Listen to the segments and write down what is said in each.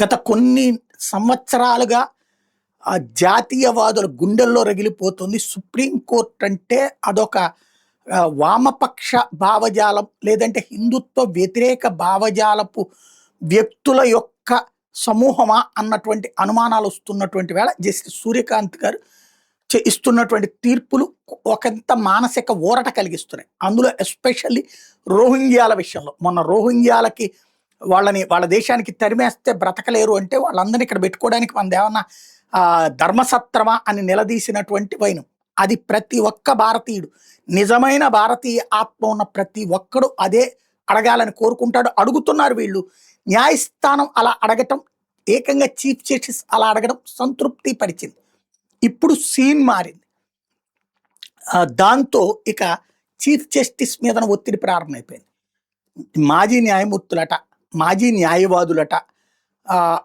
గత కొన్ని సంవత్సరాలుగా జాతీయవాదుల గుండెల్లో రగిలిపోతుంది. సుప్రీంకోర్టు అంటే అదొక వామపక్ష భావజాలం లేదంటే హిందుత్వ వ్యతిరేక భావజాలపు వ్యక్తుల యొక్క సమూహమా అన్నటువంటి అనుమానాలు వస్తున్నటువంటి వేళ జస్టిస్ సూర్యకాంత్ గారు ఇస్తున్నటువంటి తీర్పులు ఒకంత మానసిక ఊరట కలిగిస్తున్నాయి. అందులో ఎస్పెషల్లీ రోహింగ్యాల విషయంలో మొన్న రోహింగ్యాలకి వాళ్ళ దేశానికి తరిమేస్తే బ్రతకలేరు అంటే వాళ్ళందరినీ ఇక్కడ పెట్టుకోవడానికి మనదేమన్నా ధర్మసత్రమా అని నిలదీసినటువంటి వైనం. అది ప్రతి ఒక్క భారతీయుడు, నిజమైన భారతీయ ఆత్మ ఉన్న ప్రతి ఒక్కడు అదే అడగాలని కోరుకుంటాడు. అడుగుతున్నారు వీళ్ళు. న్యాయస్థానం అలా అడగటం, ఏకంగా చీఫ్ జస్టిస్ అలా అడగడం సంతృప్తి పరిచింది. ఇప్పుడు సీన్ మారింది. దాంతో ఇక చీఫ్ జస్టిస్ మీద ఒత్తిడి ప్రారంభమైపోయింది. మాజీ న్యాయమూర్తులట, మాజీ న్యాయవాదులట,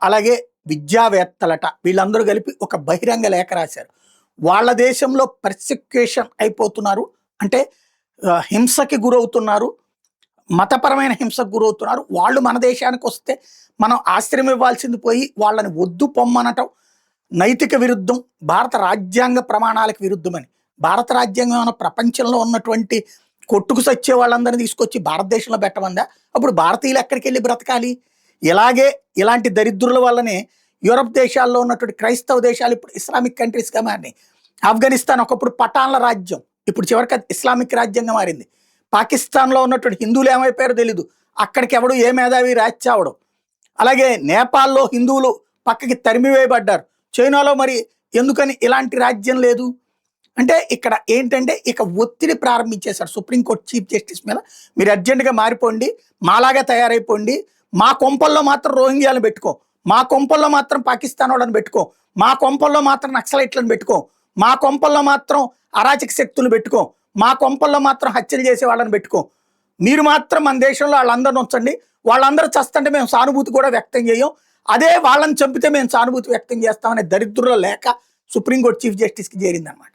అలాగే విద్యావేత్తలట, వీళ్ళందరూ కలిపి ఒక బహిరంగ లేఖ రాశారు. వాళ్ళ దేశంలో పర్సిక్యూషన్ అయిపోతున్నారు, అంటే హింసకి గురవుతున్నారు, మతపరమైన హింసకు గురవుతున్నారు. వాళ్ళు మన దేశానికి వస్తే మనం ఆశ్రయం ఇవ్వాల్సింది పోయి వాళ్ళని వద్దు పొమ్మనటం నైతిక విరుద్ధం, భారత రాజ్యాంగ ప్రమాణాలకు విరుద్ధమని. భారత రాజ్యాంగం ఏమైనా ప్రపంచంలో ఉన్నటువంటి కొట్టుకు సచ్చే వాళ్ళందరినీ తీసుకొచ్చి భారతదేశంలో పెట్టమందా? అప్పుడు భారతీయులు ఎక్కడికి వెళ్ళి బ్రతకాలి? ఇలాంటి దరిద్రుల వల్లనే యూరప్ దేశాల్లో ఉన్నటువంటి క్రైస్తవ దేశాలు ఇప్పుడు ఇస్లామిక్ కంట్రీస్గా మారినాయి. ఆఫ్ఘనిస్తాన్ ఒకప్పుడు పఠాన్ల రాజ్యం, ఇప్పుడు చివరికి ఇస్లామిక్ రాజ్యంగా మారింది. పాకిస్తాన్లో ఉన్నటువంటి హిందువులు ఏమైపోయారో తెలీదు, అక్కడికి ఎవడు ఏ మేధావి రాజ్యావడం. అలాగే నేపాల్లో హిందువులు పక్కకి తరిమివేయబడ్డారు. చైనాలో మరి ఎందుకని ఇలాంటి రాజ్యం లేదు అంటే ఇక్కడ ఏంటంటే ఇక ఒత్తిడి ప్రారంభించేశారు సుప్రీంకోర్టు చీఫ్ జస్టిస్ మీద. మీరు అర్జెంటుగా మారిపోండి, మాలాగా తయారైపోండి, మా కొంపల్లో మాత్రం రోహింగ్యాలను పెట్టుకో, మా కొంపల్లో మాత్రం పాకిస్తాన్ వాళ్ళని పెట్టుకో, మా కొంపల్లో మాత్రం నక్సలైట్లను పెట్టుకో, మా కొంపల్లో మాత్రం అరాచక శక్తులు పెట్టుకో, మా కొంపల్లో మాత్రం హత్యలు చేసే వాళ్ళని పెట్టుకో, మీరు మాత్రం మన దేశంలో వాళ్ళందరిని ఉంచండి, వాళ్ళందరూ చస్తుంటే మేము సానుభూతి కూడా వ్యక్తం చేయం, అదే వాళ్ళని చంపితే మేము సానుభూతి వ్యక్తం చేస్తామనే దరిద్రుల లేఖ సుప్రీంకోర్టు చీఫ్ జస్టిస్కి చేరిందనమాట.